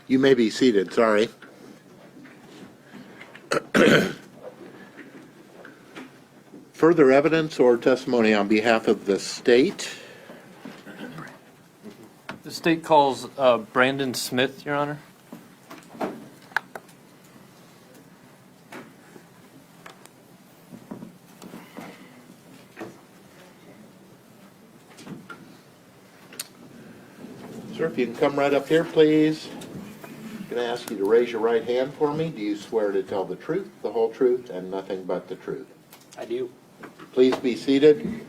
You may be seated, sorry. Further evidence or testimony on behalf of the state? The state calls Brandon Smith, Your Honor. Sir, if you can come right up here, please. I'm going to ask you to raise your right hand for me. Do you swear to tell the truth, the whole truth, and nothing but the truth? I do. Please be seated.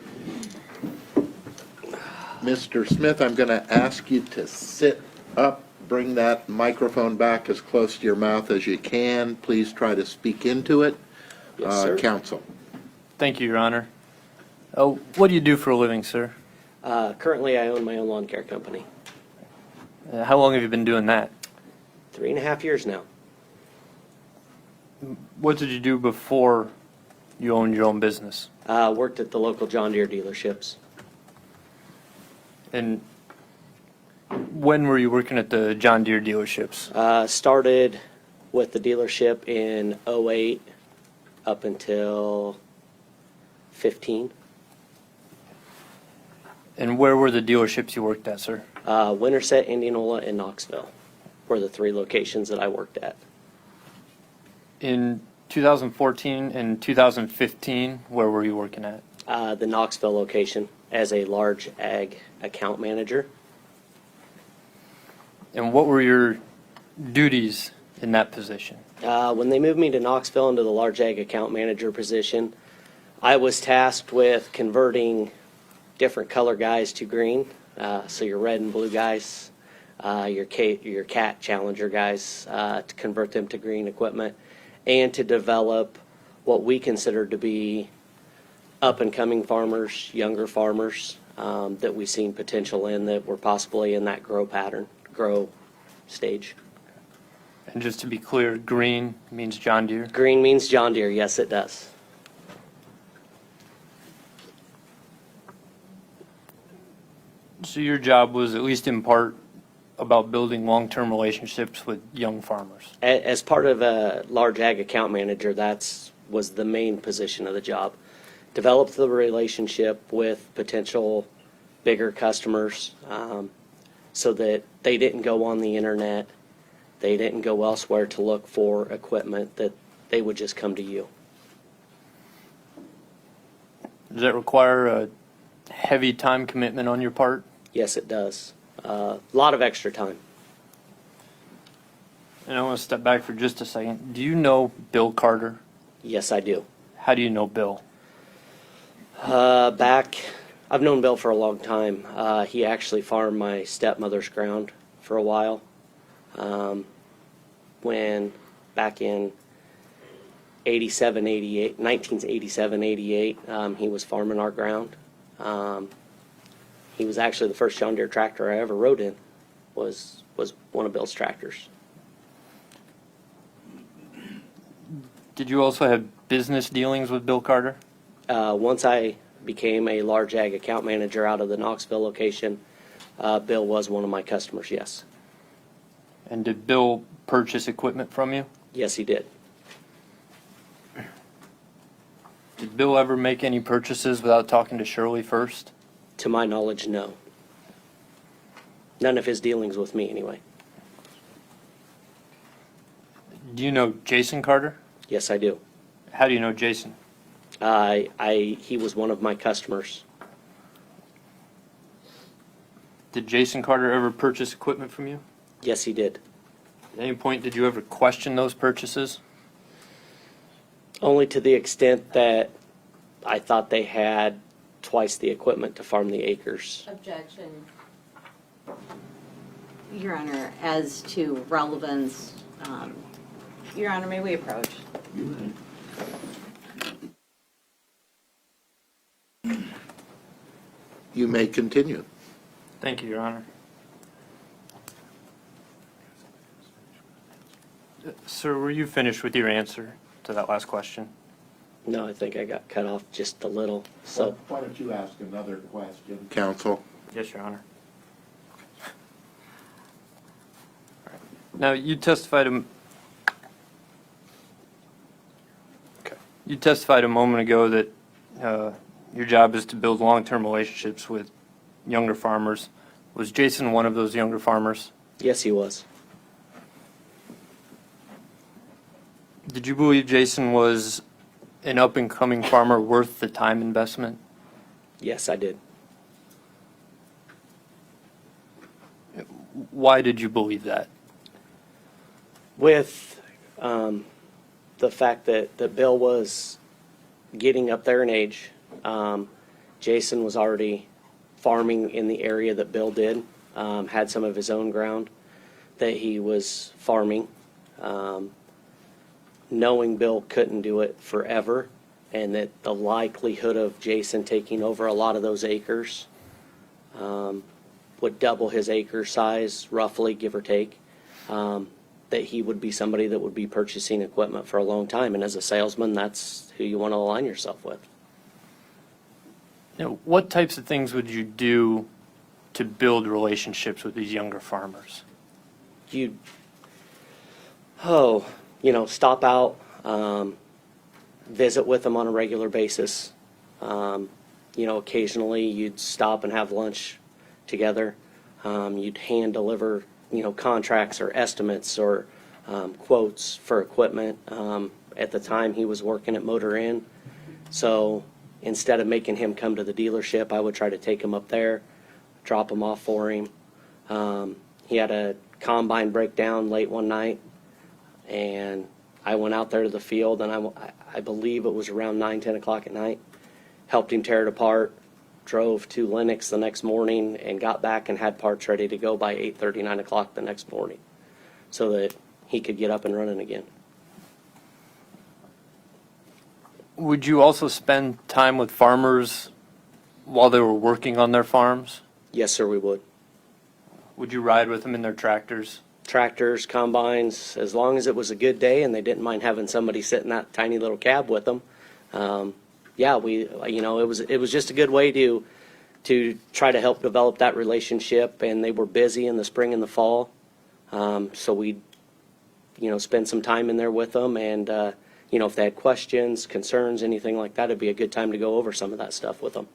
Mr. Smith, I'm going to ask you to sit up, bring that microphone back as close to your mouth as you can. Please try to speak into it. Yes, sir. Counsel. Thank you, Your Honor. What do you do for a living, sir? Currently, I own my own lawn care company. How long have you been doing that? 3.5 years now. What did you do before you owned your own business? Worked at the local John Deere dealerships. And when were you working at the John Deere dealerships? Started with the dealership in 2008 up until 15. And where were the dealerships you worked at, sir? Winterset, Indianola, and Knoxville were the 3 locations that I worked at. In 2014 and 2015, where were you working at? The Knoxville location as a large ag account manager. And what were your duties in that position? When they moved me to Knoxville into the large ag account manager position, I was tasked with converting different color guys to green. So your red and blue guys, your cat challenger guys, to convert them to green equipment, and to develop what we consider to be up-and-coming farmers, younger farmers, that we've seen potential in, that were possibly in that grow stage. And just to be clear, green means John Deere? Green means John Deere, yes it does. So your job was, at least in part, about building long-term relationships with young farmers? As part of a large ag account manager, was the main position of the job. Develop the relationship with potential bigger customers, so that they didn't go on the internet, they didn't go elsewhere to look for equipment, that they would just come to you. Does that require a heavy time commitment on your part? Yes, it does. A lot of extra time. And I want to step back for just a second. Do you know Bill Carter? Yes, I do. How do you know Bill? I've known Bill for a long time. He actually farmed my stepmother's ground for a while. When back in 1987, 88, he was farming our ground. He was actually the first John Deere tractor I ever rode in, was one of Bill's tractors. Did you also have business dealings with Bill Carter? Once I became a large ag account manager out of the Knoxville location, Bill was one of my customers, yes. And did Bill purchase equipment from you? Yes, he did. Did Bill ever make any purchases without talking to Shirley first? To my knowledge, no. None of his dealings with me, anyway. Do you know Jason Carter? Yes, I do. How do you know Jason? He was one of my customers. Did Jason Carter ever purchase equipment from you? Yes, he did. At any point, did you ever question those purchases? Only to the extent that I thought they had twice the equipment to farm the acres. Objection. Your Honor, as to relevance, Your Honor, may we approach? You may continue. Thank you, Your Honor. Sir, were you finished with your answer to that last question? No, I think I got cut off just a little. So Why don't you ask another question, counsel? Yes, Your Honor. Now, you testified a moment ago that your job is to build long-term relationships with younger farmers. Was Jason one of those younger farmers? Yes, he was. Did you believe Jason was an up-and-coming farmer worth the time investment? Yes, I did. Why did you believe that? With the fact that Bill was getting up there in age, Jason was already farming in the area that Bill did, had some of his own ground that he was farming. Knowing Bill couldn't do it forever, and that the likelihood of Jason taking over a lot of those acres would double his acre size, roughly, give or take, that he would be somebody that would be purchasing equipment for a long time. And as a salesman, that's who you want to align yourself with. Now, what types of things would you do to build relationships with these younger farmers? Stop out, visit with them on a regular basis. Occasionally you'd stop and have lunch together. You'd hand deliver, contracts or estimates or quotes for equipment. At the time, he was working at Motor Inn. So instead of making him come to the dealership, I would try to take him up there, drop him off for him. He had a combine breakdown late one night, and I went out there to the field, and I believe it was around 9, 10 o'clock at night, helped him tear it apart, drove to Lenox the next morning, and got back and had parts ready to go by 8:30, 9 o'clock the next morning so that he could get up and running again. Would you also spend time with farmers while they were working on their farms? Yes, sir, we would. Would you ride with them in their tractors? Tractors, combines, as long as it was a good day and they didn't mind having somebody sit in that tiny little cab with them. It was just a good way to try to help develop that relationship, and they were busy in the spring and the fall. So we'd, spend some time in there with them, and, if they had questions, concerns, anything like that, it'd be a good time to go over some of that stuff with them.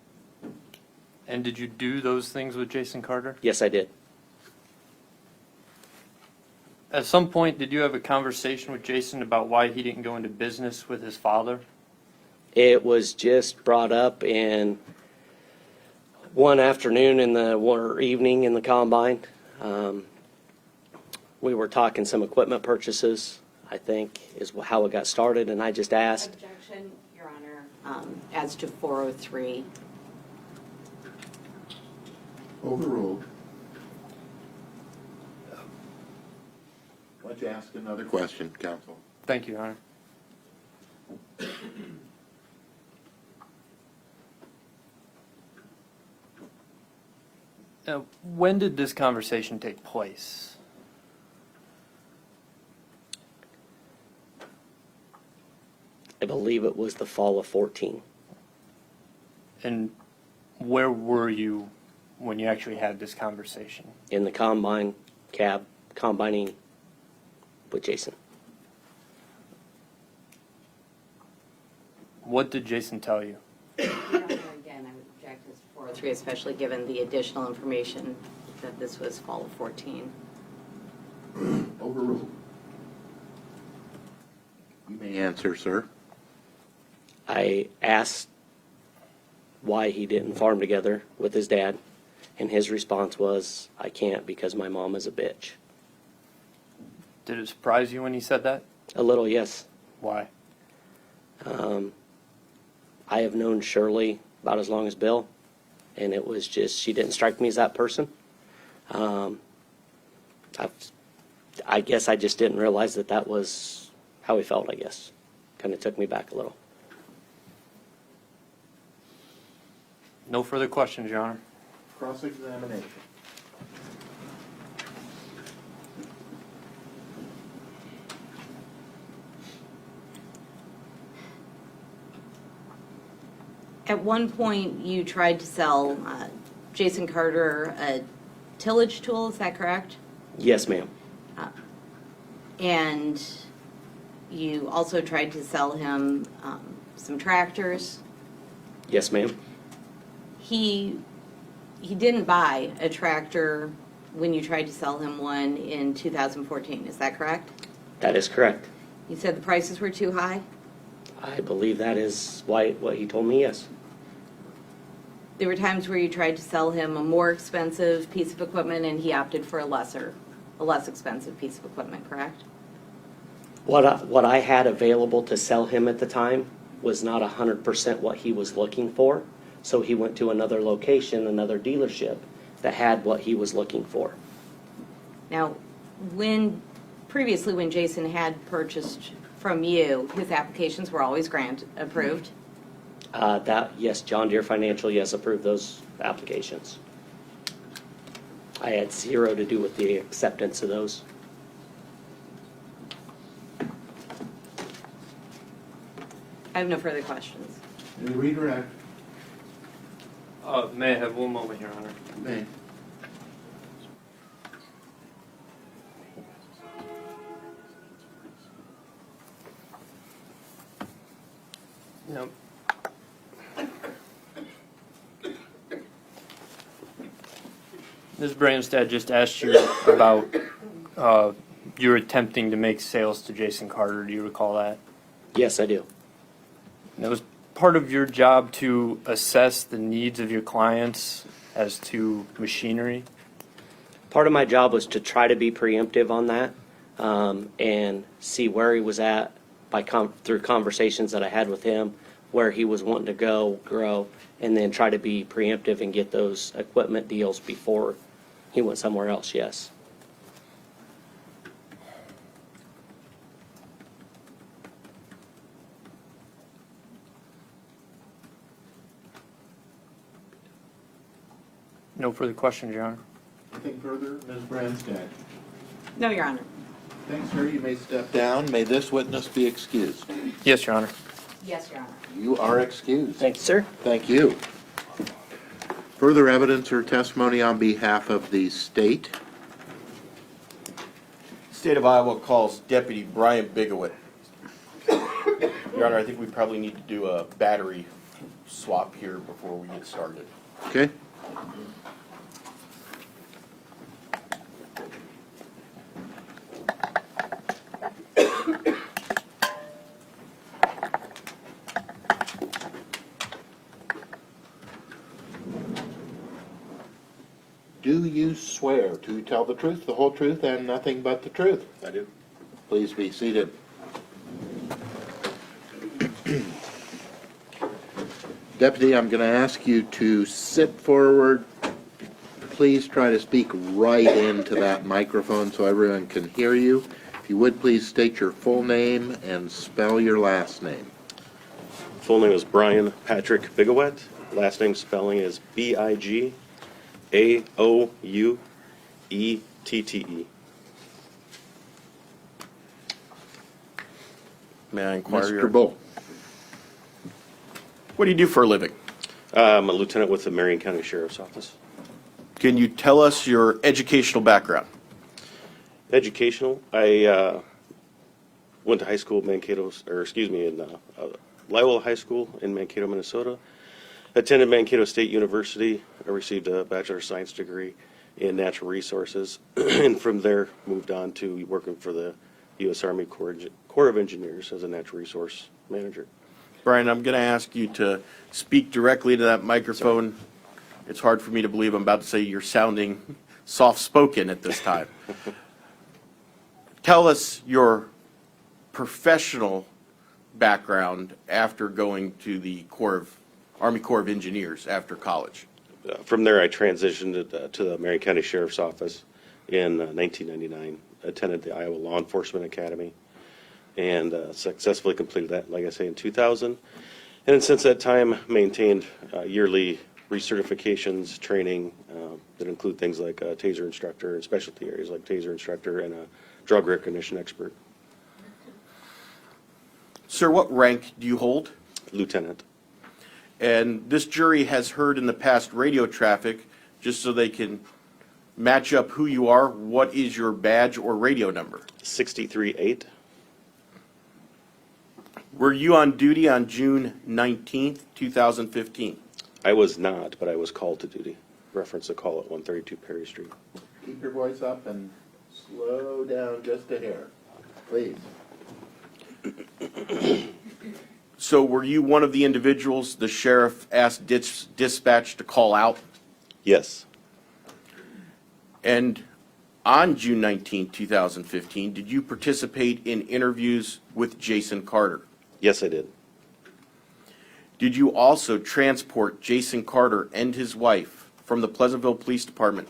And did you do those things with Jason Carter? Yes, I did. At some point, did you have a conversation with Jason about why he didn't go into business with his father? It was just brought up in one afternoon or evening in the combine. We were talking some equipment purchases, I think, is how it got started, and I just asked. Objection, Your Honor, as to 403. Overruled. Why don't you ask another question, counsel? Thank you, Your Honor. Now, when did this conversation take place? I believe it was the fall of 14. And where were you when you actually had this conversation? In the combine cab, combining with Jason. What did Jason tell you? Your Honor, again, I would object as to 403, especially given the additional information that this was fall of 14. Overruled. You may answer, sir. I asked why he didn't farm together with his dad, and his response was, I can't because my mom is a bitch. Did it surprise you when he said that? A little, yes. Why? I have known Shirley about as long as Bill, and it was just, she didn't strike me as that person. I guess I just didn't realize that was how he felt, I guess. Kind of took me back a little. No further questions, Your Honor. Cross-examination. At one point, you tried to sell Jason Carter a tillage tool, is that correct? Yes, ma'am. And you also tried to sell him some tractors. Yes, ma'am. He didn't buy a tractor when you tried to sell him one in 2014, is that correct? That is correct. You said the prices were too high? I believe that is what he told me, yes. There were times where you tried to sell him a more expensive piece of equipment and he opted for a less expensive piece of equipment, correct? What I had available to sell him at the time was not 100% what he was looking for, so he went to another location, another dealership that had what he was looking for. Now, previously when Jason had purchased from you, his applications were always approved? Yes, John Deere Financial, yes, approved those applications. I had zero to do with the acceptance of those. I have no further questions. Any redirect? May I have one moment, Your Honor? May. Yep. Ms. Branstad just asked you about your attempting to make sales to Jason Carter. Do you recall that? Yes, I do. And it was part of your job to assess the needs of your clients as to machinery. Part of my job was to try to be preemptive on that and see where he was at through conversations that I had with him, where he was wanting to go, grow, and then try to be preemptive and get those equipment deals before he went somewhere else, yes. No further questions, Your Honor. Anything further, Ms. Branstad? No, Your Honor. Thanks, sir. You may step down. May this witness be excused. Yes, Your Honor. Yes, Your Honor. You are excused. Thank you, sir. Thank you. Further evidence or testimony on behalf of the state? State of Iowa calls Deputy Brian Bigaouette. Your Honor, I think we probably need to do a battery swap here before we get started. Okay. Do you swear to tell the truth, the whole truth, and nothing but the truth? I do. Please be seated. Deputy, I'm going to ask you to sit forward. Please try to speak right into that microphone so everyone can hear you. If you would, please state your full name and spell your last name. Full name is Brian Patrick Bigaouette. Last name spelling is Bigaouette. May I inquire? Mr. Bull. What do you do for a living? I'm a lieutenant with the Marion County Sheriff's Office. Can you tell us your educational background? Educational. I went to high school in Loyola High School in Mankato, Minnesota. Attended Mankato State University. I received a Bachelor of Science degree in Natural Resources, and from there moved on to working for the U.S. Army Corps of Engineers as a Natural Resource Manager. Brian, I'm going to ask you to speak directly to that microphone. It's hard for me to believe I'm about to say you're sounding soft-spoken at this time. Tell us your professional background after going to the Army Corps of Engineers after college. From there, I transitioned to the Marion County Sheriff's Office in 1999. Attended the Iowa Law Enforcement Academy and successfully completed that, like I say, in 2000. And since that time, maintained yearly recertifications, training that include things like a taser instructor and specialty areas like taser instructor and a drug recognition expert. Sir, what rank do you hold? Lieutenant. And this jury has heard in the past radio traffic, just so they can match up who you are, what is your badge or radio number? 63-8. Were you on duty on June 19th, 2015? I was not, but I was called to duty. Reference a call at 132 Perry Street. Keep your voice up and slow down just a hair, please. So were you one of the individuals the sheriff asked dispatch to call out? Yes. And on June 19th, 2015, did you participate in interviews with Jason Carter? Yes, I did. Did you also transport Jason Carter and his wife from the Pleasantville Police Department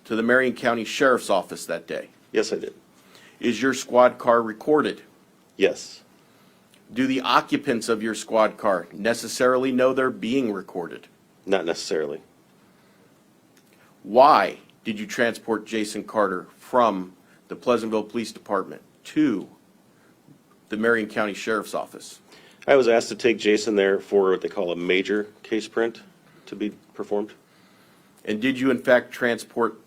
to the Marion County Sheriff's Office that day? Yes, I did. Is your squad car recorded? Yes. Do the occupants of your squad car necessarily know they're being recorded? Not necessarily. Why did you transport Jason Carter from the Pleasantville Police Department to the Marion County Sheriff's Office? I was asked to take Jason there for what they call a major case print to be performed. And did you in fact transport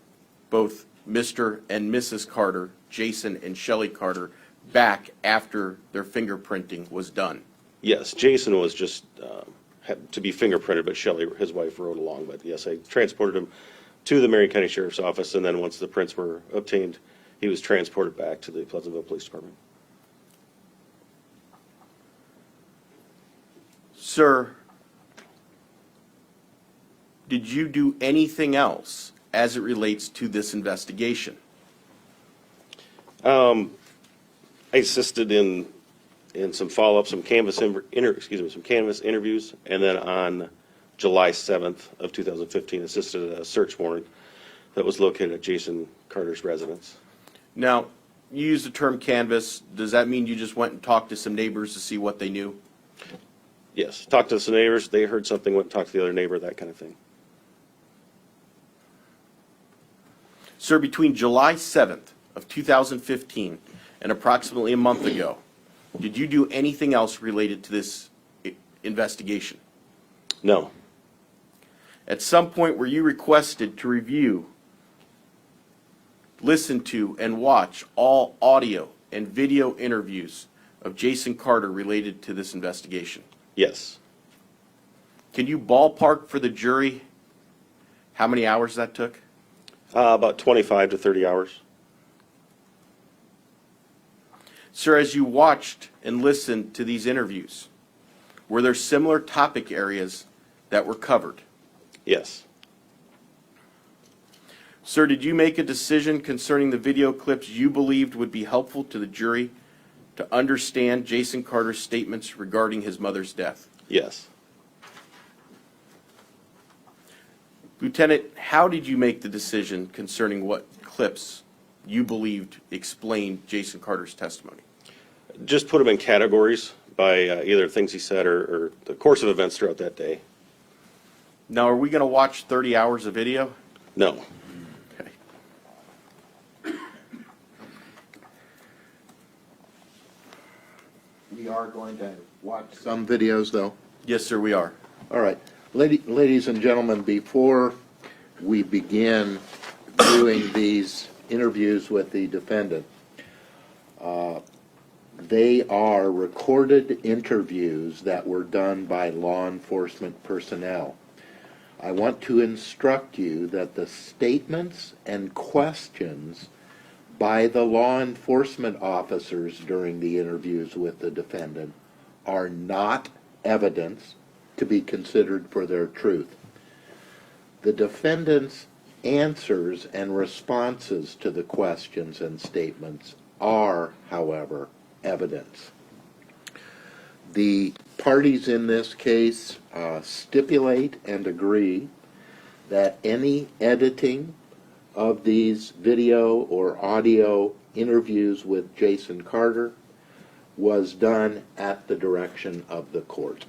both Mr. and Mrs. Carter, Jason and Shelley Carter, back after their fingerprinting was done? Yes, Jason was just had to be fingerprinted, but Shelley, his wife, rode along. But yes, I transported him to the Marion County Sheriff's Office, and then once the prints were obtained, he was transported back to the Pleasantville Police Department. Sir, did you do anything else as it relates to this investigation? I assisted in some follow-up, some canvas interviews, and then on July 7th of 2015, assisted at a search warrant that was located at Jason Carter's residence. Now, you use the term canvas. Does that mean you just went and talked to some neighbors to see what they knew? Yes, talked to some neighbors, they heard something, went and talked to the other neighbor, that kind of thing. Sir, between July 7th of 2015 and approximately a month ago, did you do anything else related to this investigation? No, At some point, were you requested to review, listen to, and watch all audio and video interviews of Jason Carter related to this investigation? yes. Can you ballpark for the jury how many hours that took? About 25 to 30 hours. Sir, as you watched and listened to these interviews, were there similar topic areas that were covered? Yes. Sir, did you make a decision concerning the video clips you believed would be helpful to the jury to understand Jason Carter's statements regarding his mother's death? Yes. Lieutenant, how did you make the decision concerning what clips you believed explained Jason Carter's testimony? Just put them in categories by either things he said or the course of events throughout that day. Now, are we going to watch 30 hours of video? No. Okay. We are going to watch some videos, though. Yes, sir, we are. All right. Ladies and gentlemen, before we begin doing these interviews with the defendant, they are recorded interviews that were done by law enforcement personnel. I want to instruct you that the statements and questions by the law enforcement officers during the interviews with the defendant are not evidence to be considered for their truth. The defendant's answers and responses to the questions and statements are, however, evidence. The parties in this case stipulate and agree that any editing of these video or audio interviews with Jason Carter was done at the direction of the court.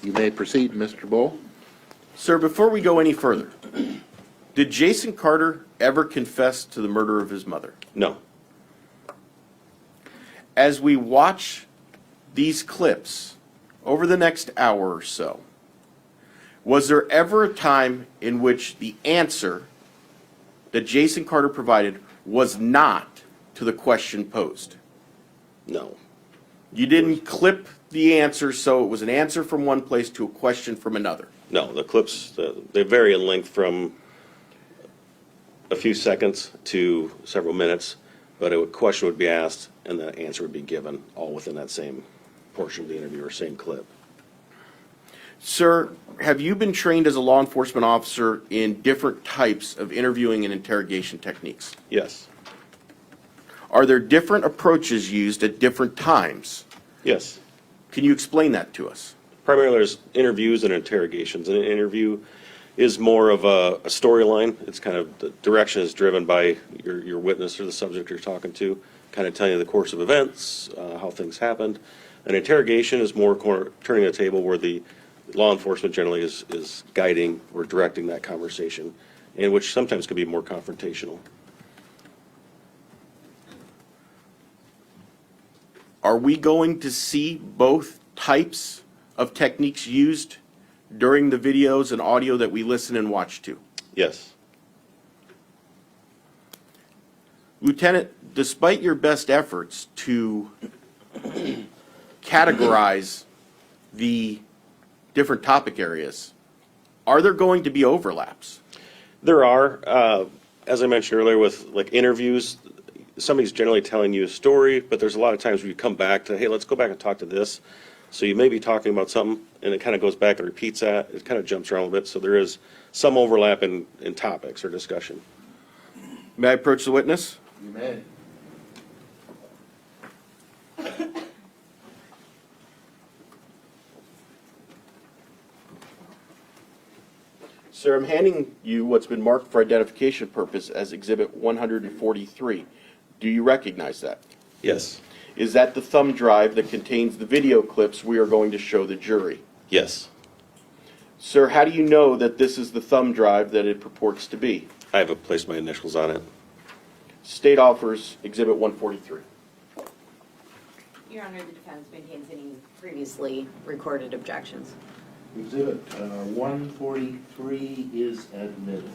You may proceed, Mr. Bull. Sir, before we go any further, did Jason Carter ever confess to the murder of his mother? No. As we watch these clips over the next hour or so, was there ever a time in which the answer that Jason Carter provided was not to the question posed? No. You didn't clip the answer so it was an answer from one place to a question from another? No, the clips, they vary in length from a few seconds to several minutes, but a question would be asked and the answer would be given, all within that same portion of the interview or same clip. Sir, have you been trained as a law enforcement officer in different types of interviewing and interrogation techniques? Yes. Are there different approaches used at different times? Yes. Can you explain that to us? Primarily there's interviews and interrogations. An interview is more of a storyline. It's kind of, the direction is driven by your witness or the subject you're talking to, kind of telling you the course of events, how things happened. An interrogation is more turning a table where the law enforcement generally is guiding or directing that conversation, and which sometimes can be more confrontational. Are we going to see both types of techniques used during the videos and audio that we listen and watch to? Yes. Lieutenant, despite your best efforts to categorize the different topic areas, are there going to be overlaps? There are, as I mentioned earlier, with like interviews, somebody's generally telling you a story, but there's a lot of times where you come back to, hey, let's go back and talk to this. So you may be talking about something, and it kind of goes back and repeats that. It kind of jumps around a bit, so there is some overlap in topics or discussion. May I approach the witness? You may. Sir, I'm handing you what's been marked for identification purpose as Exhibit 143. Do you recognize that? Yes. Is that the thumb drive that contains the video clips we are going to show the jury? Yes. Sir, how do you know that this is the thumb drive that it purports to be? I have placed my initials on it. State offers Exhibit 143. Your Honor, the defense maintains any previously recorded objections. Exhibit 143 is admitted.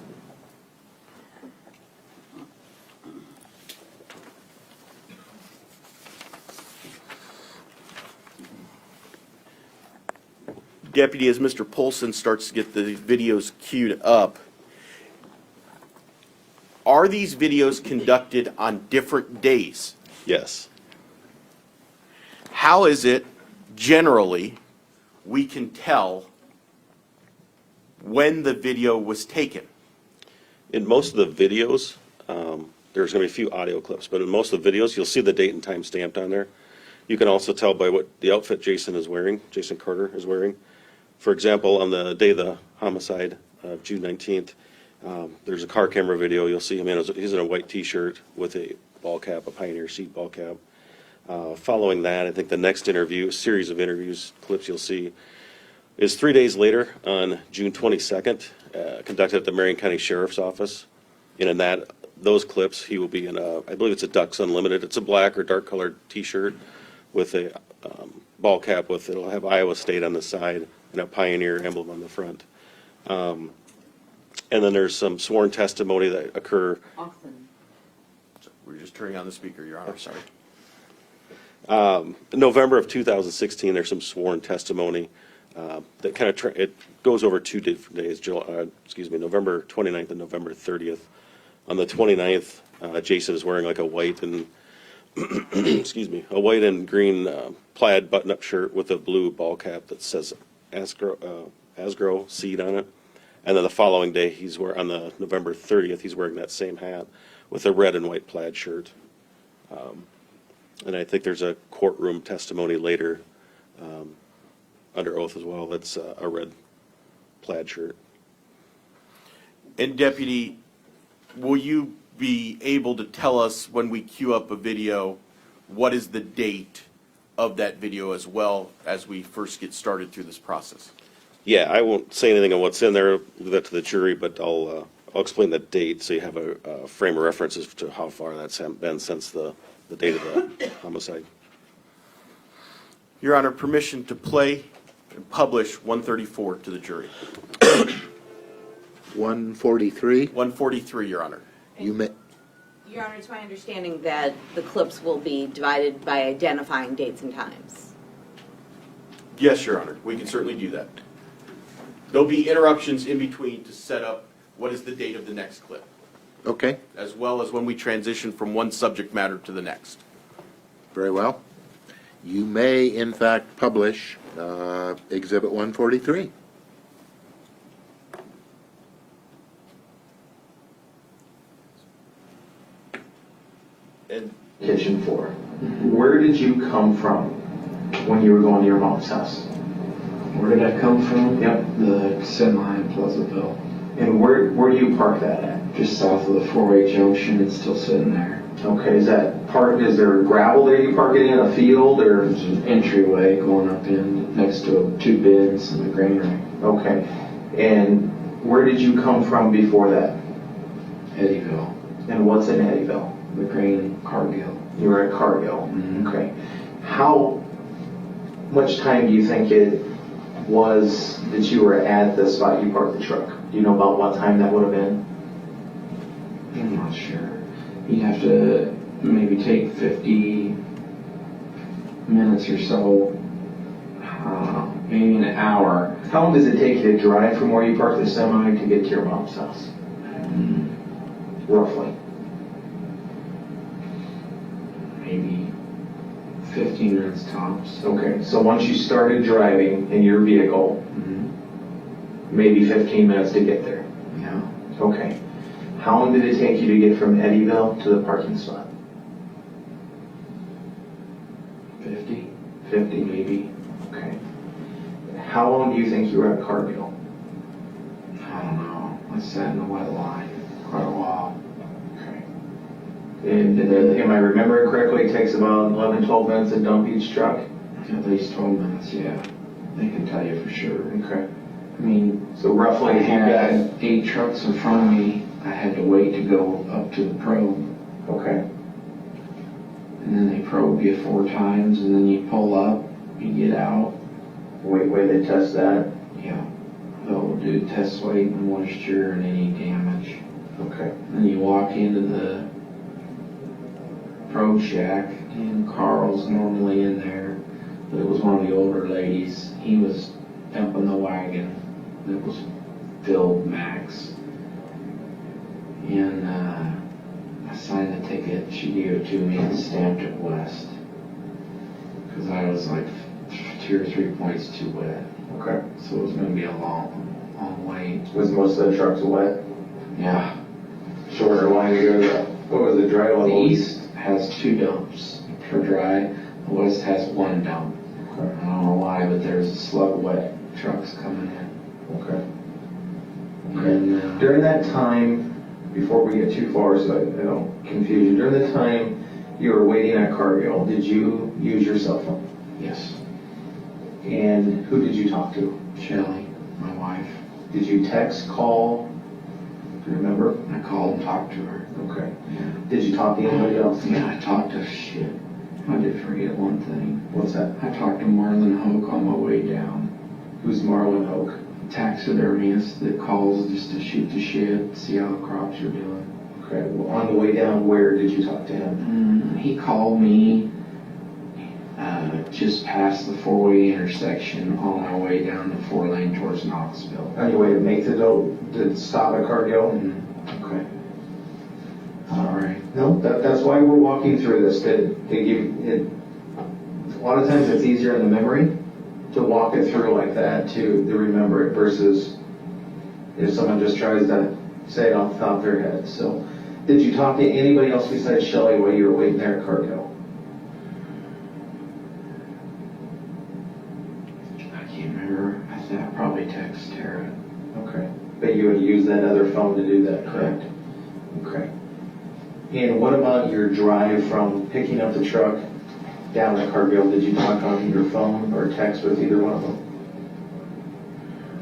Deputy, as Mr. Polson starts to get the videos queued up, are these videos conducted on different days? Yes. How is it generally we can tell when the video was taken? In most of the videos, there's going to be a few audio clips, but in most of the videos, you'll see the date and time stamped on there. You can also tell by what the outfit Jason Carter is wearing. For example, on the day of the homicide of June 19th, there's a car camera video. You'll see him he's in a white T-shirt with a ball cap, a Pioneer seat ball cap. Following that, I think the next series of interviews, clips you'll see, is 3 days later on June 22nd, conducted at the Marion County Sheriff's Office. And in those clips, he will be in I believe it's a Ducks Unlimited. It's a black or dark colored T-shirt with a ball cap it'll have Iowa State on the side and a Pioneer emblem on the front. And then there's some sworn testimony that occur. Awesome. We're just turning on the speaker, Your Honor. Sorry. In November of 2016, there's some sworn testimony that kind of it goes over 2 different days. November 29th and November 30th. On the 29th, Jason is wearing like a white and a white and green plaid button-up shirt with a blue ball cap that says Asgrow seed on it. And then the following day, on the November 30th, he's wearing that same hat with a red and white plaid shirt. And I think there's a courtroom testimony later under oath as well. That's a red plaid shirt. And Deputy, will you be able to tell us when we queue up a video, what is the date of that video as well as we first get started through this process? Yeah, I won't say anything on what's in there, leave that to the jury, but I'll explain the date so you have a frame of reference as to how far that's been since the date of the homicide. Your Honor, permission to play and publish 134 to the jury. 143. 143, Your Honor. You may, Your Honor, it's my understanding that the clips will be divided by identifying dates and times. Yes, Your Honor, we can certainly do that. There'll be interruptions in between to set up what is the date of the next clip, okay, as well as when we transition from one subject matter to the next. very well. You may, in fact, publish Exhibit 143. And kitchen floor. Where did you come from when you were going to your mom's house? Where did I come from? Yep. The semi in Pleasantville. And where do you park that at? Just south of the four-way junction. It's still sitting there. Okay, is there gravel there you park it in, a field, or? There's an entryway going up in next to two bins and the granary. Okay. And where did you come from before that? Eddyville. And what's in Eddyville? The grain Cargill. You were at Cargill. Mhm. Okay. How much time do you think it was that you were at the spot you parked the truck? Do you know about what time that would have been? I'm not sure. You'd have to maybe take 50 minutes or so, maybe an hour. How long does it take you to drive from where you parked the semi to get to your mom's house? Roughly. Maybe 15 minutes tops. Okay, so once you started driving in your vehicle, maybe 15 minutes to get there. Yeah. Okay. How long did it take you to get from Eddyville to the parking spot? 50. 50 maybe. Okay. How long do you think you were at Cargill? I don't know. I sat in the wet line quite a while. Okay. And then, am I remembering correctly, it takes about 11, 12 minutes to dump each truck? At least 12 minutes, yeah. They can tell you for sure. Okay. I mean, So roughly, I if you had 8 trucks in front of me. I had to wait to go up to the probe. okay. And then they probe you 4 times, and then you pull up, you get out. Wait, they test that? Yeah. They'll do test weight and moisture and any damage. Okay. Then you walk into the probe shack, and Carl's normally in there, but it was one of the older ladies. He was dumping the wagon that was filled max. And I signed the ticket. She gave it to me and stamped it west. Because I was like 2 or 3 points too wet. Okay. So it was going to be a long wait. Was most of the trucks wet? Yeah. Shorter line to go to what was the dry The level? east has 2 dumps for dry. The west has 1 dump. I don't know why, but there's a slug of wet trucks coming in. Okay. And, During that time, before we get too far, so I don't confuse you, during the time you were waiting at Cargill, did you use your cell phone? yes, And who did you talk to? Shelly, my wife. Did you text, call? Do you remember? I called and talked to her. Okay. Yeah. Did you talk to anybody else? Yeah, I talked to shit. I did forget one thing. What's that? I talked to Marlon Hoke on my way down. Who's Marlon Hoke? Taxidermist that calls just to shoot the shit, see how the crops are doing. Okay. Well, on the way down, where did you talk to him? He called me just past the 4-way intersection on my way down the 4-lane towards Knoxville. On your way to make the stop at Cargill? Mhm. Okay. All right. No, that's why we're walking through this, to give it, a lot of times it's easier in the memory to walk it through like that, to remember it, versus if someone just tries to say it off the top of their head. So, did you talk to anybody else besides Shelley while you were waiting there at Cargill? I can't remember. I think I probably text Tara. Okay. But you would use that other phone to do that, correct? Okay. And what about your drive from picking up the truck down at Cargill? Did you talk on your phone or text with either one of them?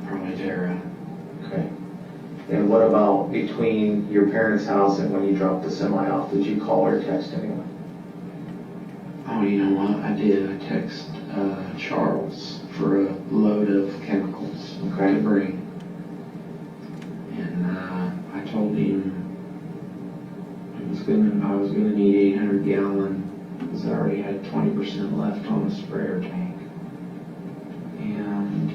Probably Tara. Okay. And what about between your parents' house and when you dropped the semi off? Did you call or text anyone? Oh, you know what? I did. I text Charles for a load of chemicals to bring. And I told him I was gonna need 800 gallon, because I already had 20% left on the sprayer tank. And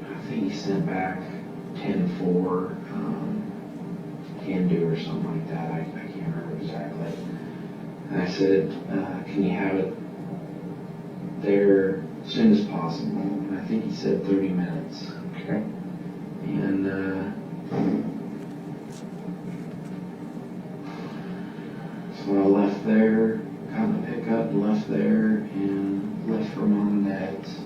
I think he sent back 10-4, can do or something like that. I can't remember exactly. And I said, can you have it there as soon as possible? And I think he said 30 minutes. Okay. And so I left there, got in the pickup and left there, and left for Mom and Dad's.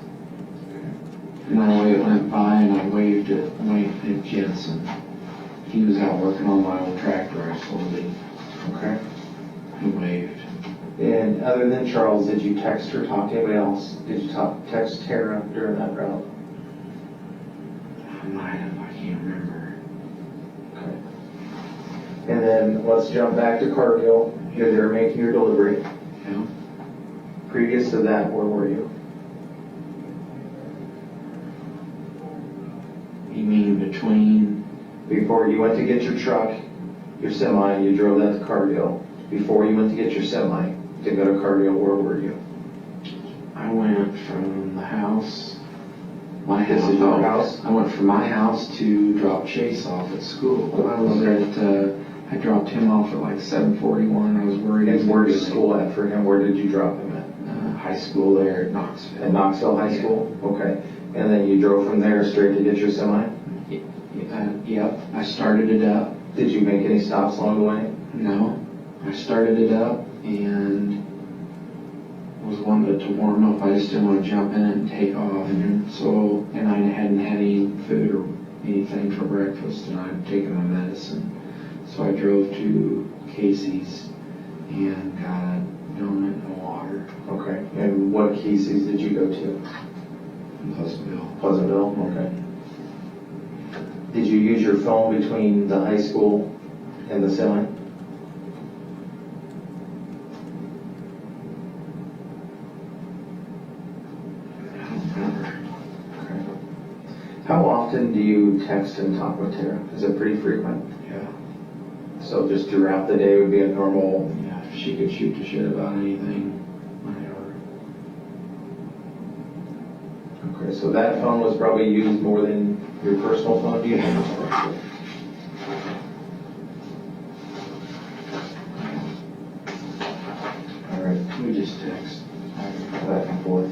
And on the way it went by, and I waved at Jensen. He was out working on my old tractor I sold him. Okay. He waved. And other than Charles, did you text or talk to anybody else? Did you text Tara during that route? I might have, I can't remember. Okay. And then let's jump back to Cargill. You're there making your delivery. Yeah. Previous to that, where were you? You mean between? Before you went to get your truck, your semi, you drove that to Cargill. Before you went to get your semi to go to Cargill, where were you? I went from the house. This is your house? I went from my house to drop Chase off at school. I was I dropped him off at like 7:41. I was worried. And where's school at for him? Where did you drop him at? High school there at Knoxville. At Knoxville High School? Okay. And then you drove from there straight to get your semi? Yep. I started it up. Did you make any stops along the way? No. I started it up and was wanting to warm up. I just didn't want to jump in and take off. Mm-hmm. So, and I hadn't had any food or anything for breakfast, and I'd taken my medicine. So I drove to Casey's and got a donut and water. Okay. And what Casey's did you go to? In Pleasantville. Pleasantville? Okay. Did you use your phone between the high school and the semi? I don't remember. Okay. How often do you text and talk with Tara? Is it pretty frequent? Yeah. So just throughout the day would be a normal... Yeah, if she could shoot the shit about anything, whatever. Okay, so that phone was probably used more than your personal phone, do you think? All right, We just text. back and forth.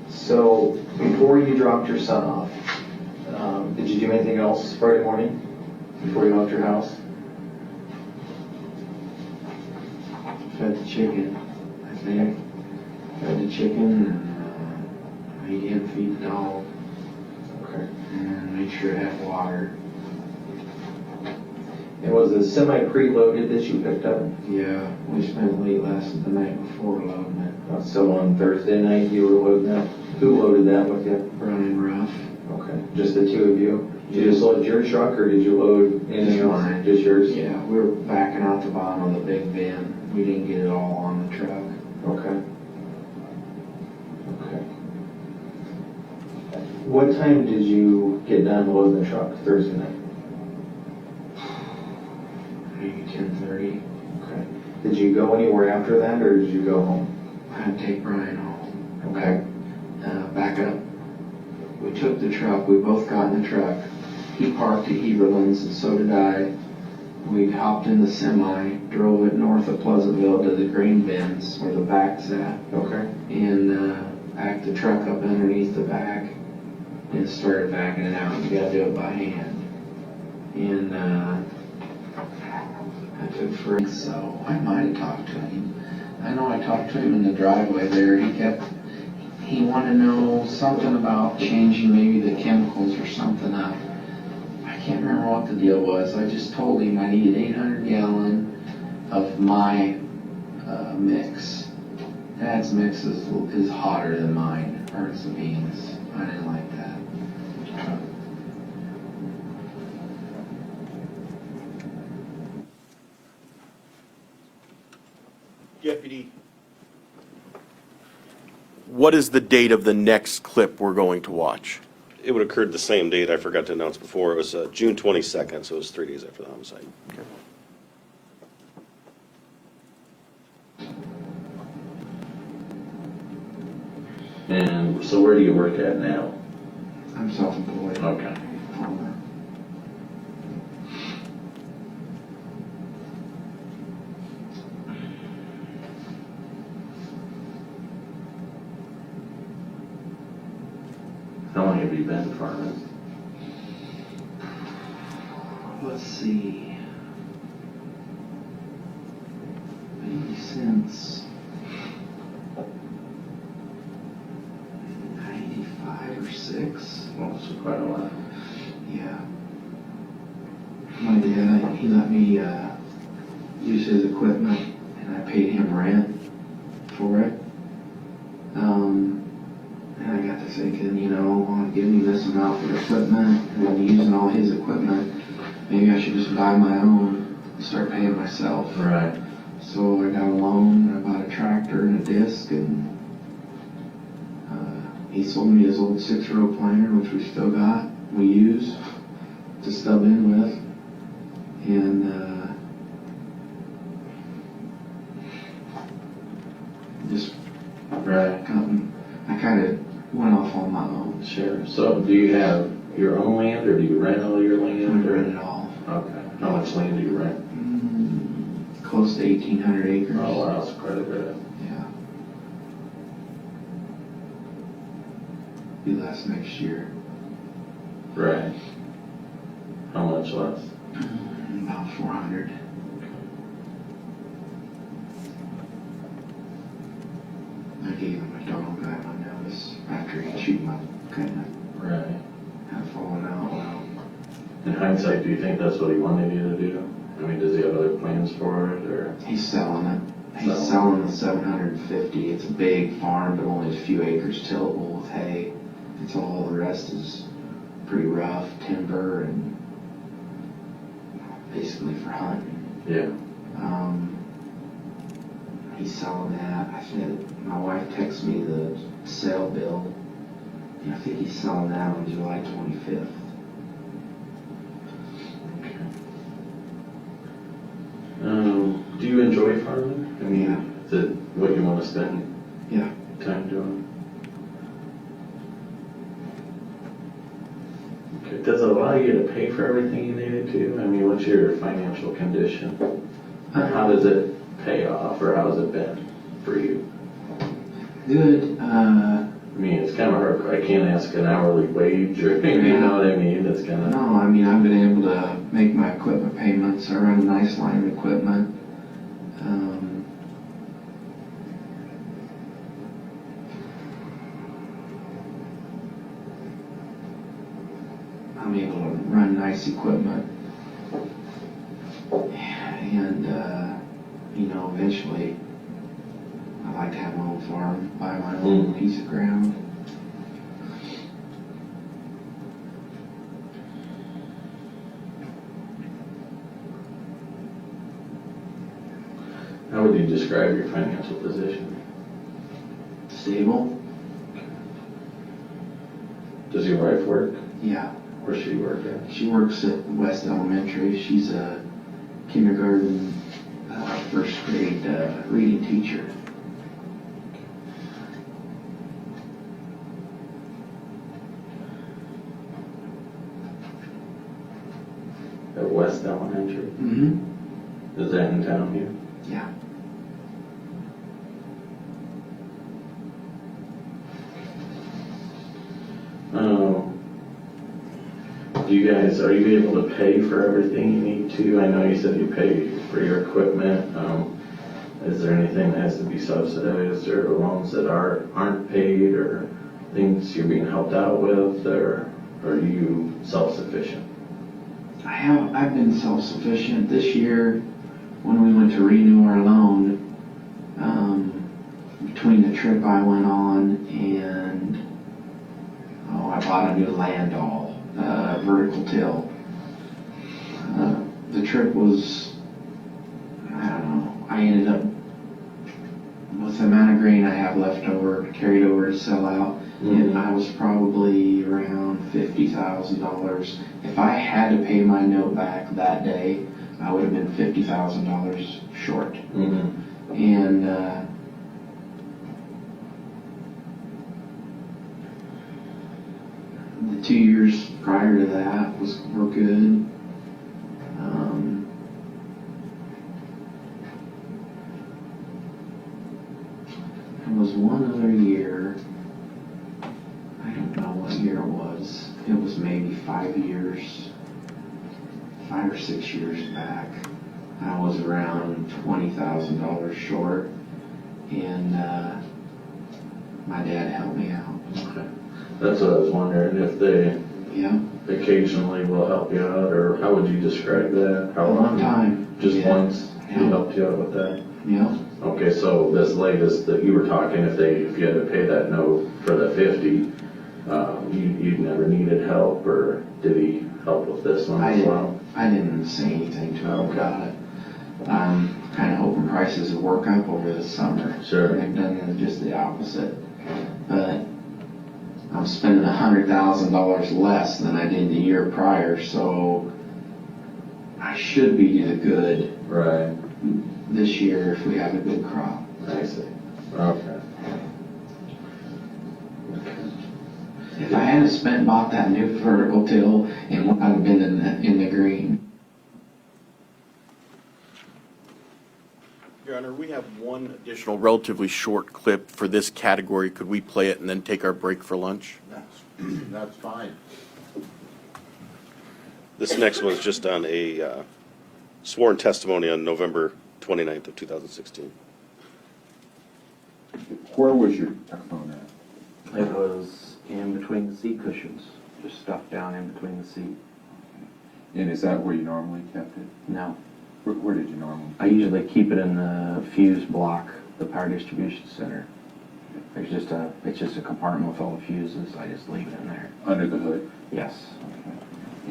So before you dropped your son off, did you do anything else Friday morning before you left your house? Fed the chicken, I think. Fed the chicken and I didn't feed the dog. Okay. And make sure it had water. And was the semi preloaded that you picked up? Yeah, we spent late the night before loading it. So on Thursday night you were loading that? Who loaded that with you? Brian Ruff. Okay, just the two of you? Did you just load your truck or did you load anything Just else? mine. Just yours? Yeah, we were backing out the bottom of the big bin. We didn't get it all on the truck. Okay. Okay. What time did you get done loading the truck Thursday night? Maybe 10:30. Okay. Did you go anywhere after that or did you go home? I had to take Brian home. Okay. Back up. We took the truck. We both got in the truck. He parked at Heberlin's and so did I. We hopped in the semi, drove it north of Pleasantville to the grain bins where the back's at, Okay. and backed the truck up underneath the back and started backing it out. You gotta do it by hand. And I took for so I might have talked to him. I know I talked to him in the driveway there. He wanted to know something about changing maybe the chemicals or something up. I can't remember what the deal was. I just told him I needed 800 gallon of my mix. Dad's mix is hotter than mine. Hurts the beans. I didn't like that. Deputy, what is the date of the next clip we're going to watch? It would have occurred the same date. I forgot to announce before. It was June 22nd, so it was 3 days after the homicide. And so where do you work at now? I'm self-employed. Okay. Farmer. How long have you been farming? Let's see. Maybe since 95 or 6. Well, so quite a while. Yeah. My dad, he let me use his equipment, and I paid him rent for it. And I got to thinking, you know, I'm giving this amount for equipment, and then using all his equipment, maybe I should just buy my own and start paying myself. Right. So I got a loan, and I bought a tractor and a disc, and he sold me his old 6-row planter, which we still got, we use to stub in with. And just Right. I kind of went off on my own. Sure. So do you have your own land or do you rent all your I land? read it all. Okay. How much land do you rent? Close to 1,800 acres. Oh, wow, that's quite a bit. Yeah. Be less next year. Right. How much less? About 400. I gave him a dog guy my notice after he chewed my kind of Right. had fallen out. Well, In hindsight, do you think that's what he wanted you to do? I mean, does he have other plans for it or? he's selling it. He's selling the 750. It's a big farm, but only a few acres tillable with hay. It's all the rest is pretty rough timber and basically for hunting. Yeah. He's selling that. I said, my wife texted me the sale bill, and I think he's selling that on July 25th. Do you enjoy farming? I mean, Yeah. is it what you want to spend Yeah. time doing? Okay. Does it allow you to pay for everything you needed to? I mean, what's your financial condition? Or how does it pay off, or how's it been for you? Good. I mean, it's kind of hard. I can't ask an hourly wage, or you know what I mean. It's kind of. No, I mean, I've been able to make my equipment payments. I run a nice line of equipment. I'm able to run nice equipment. And, you know, eventually I'd like to have my own farm, buy my own piece of ground. How would you describe your financial position? Stable? Does your wife work? Yeah. Where she work at? She works at West Elementary. She's a kindergarten, first grade reading teacher. At West Elementary. Mm-hmm. Is that in town here? Yeah. Do you guys, are you able to pay for everything you need to? I know you said you pay for your equipment. Is there anything that has to be subsidized, or loans that aren't paid, or things you're being helped out with, or are you self-sufficient? I've been self-sufficient. This year, when we went to renew our loan, between the trip I went on and, I bought a new landau, vertical till. The trip was, I don't know, I ended up with with the amount of grain I have left over, carried over to sell out, and I was probably around $50,000. If I had to pay my note back that day, I would have been $50,000 short. And the 2 years prior to that were good. There was one other year, I don't know what year it was. It was maybe 5 or 6 years back. I was around $20,000 short, and my dad helped me out. Okay. That's what I was wondering, if they Yeah, occasionally will help you out, or how would you describe that? How a long often? time. Just Yeah. once he Yeah. helped you out with that? Yeah. Okay, so this latest that you were talking, if you had to pay that note for the 50, you never needed help, or did he help with this one as well? I didn't say anything to him about it. I'm kind of hoping prices will work up over the summer. Sure. They've done just the opposite. But I'm spending $100,000 less than I did the year prior, so I should be to the good Right, this year if we have a good crop. I see. Okay. If I hadn't bought that new vertical till, and would have been in the green. Your Honor, we have one additional relatively short clip for this category. Could we play it and then take our break for lunch? That's fine. This next one is just on a sworn testimony on November 29th of 2016. Where was your phone at? It was in between the seat cushions, just stuffed down in between the seat. And is that where you normally kept it? No, Where did you normally? I usually keep it in the fuse block, the power distribution center. It's just a compartment full of fuses. I just leave it in there. Under the hood? Yes. Okay.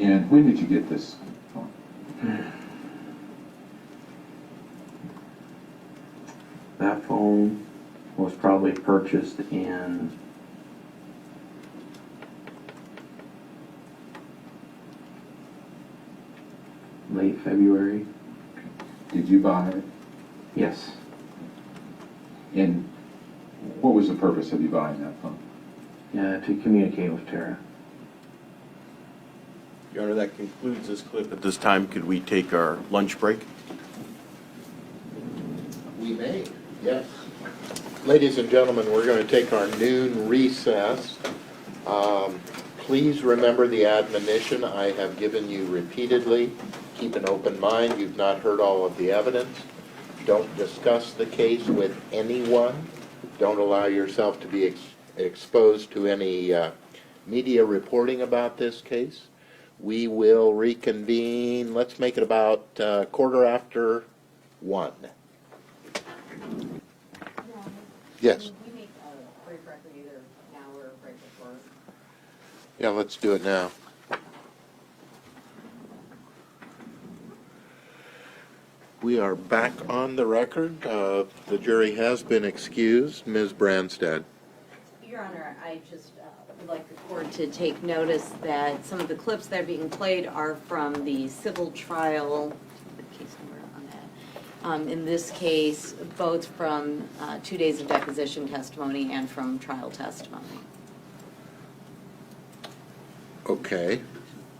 And when did you get this phone? That phone was probably purchased in late February. Did you buy it? Yes. And what was the purpose of you buying that phone? To communicate with Tara. Your Honor, that concludes this clip. At this time, could we take our lunch break? We may, yes. Ladies and gentlemen, we're going to take our noon recess. Please remember the admonition I have given you repeatedly. Keep an open mind. You've not heard all of the evidence. Don't discuss the case with anyone. Don't allow yourself to be exposed to any media reporting about this case. We will reconvene, let's make it about 1:15. Yes. We make a break record either now or a break before. Yeah, let's do it now. We are back on the record. The jury has been excused. Ms. Branstad. Your Honor, I just would like the court to take notice that some of the clips that are being played are from the civil trial, the case number on that. In this case, both from 2 days of deposition testimony and from trial testimony. Okay.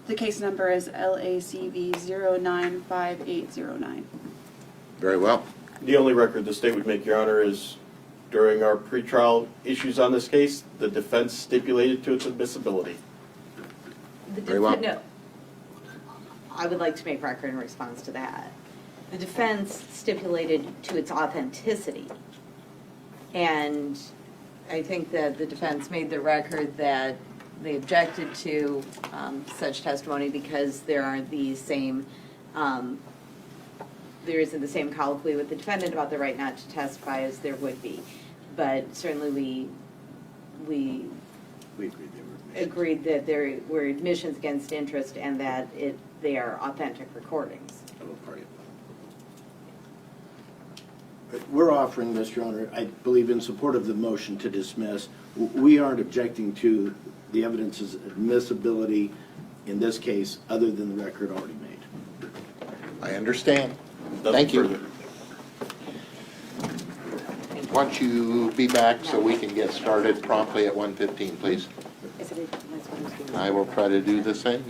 The case number is LACV 095809. Very well. The only record the state would make, Your Honor, is during our pretrial issues on this case, the defense stipulated to its admissibility. Very well. No, I would like to make record in response to that. The defense stipulated to its authenticity. And I think that the defense made the record that they objected to such testimony because there aren't these same, there isn't the same colloquy with the defendant about the right not to testify as there would be. But certainly we agreed that there were admissions against interest and that they are authentic recordings. We're offering, Mr. Owner, I believe in support of the motion to dismiss. We aren't objecting to the evidence's admissibility in this case, other than the record already made. I understand. Nothing Thank you. further. Why don't you be back so we can get started promptly at 1:15, please? I will try to do the same.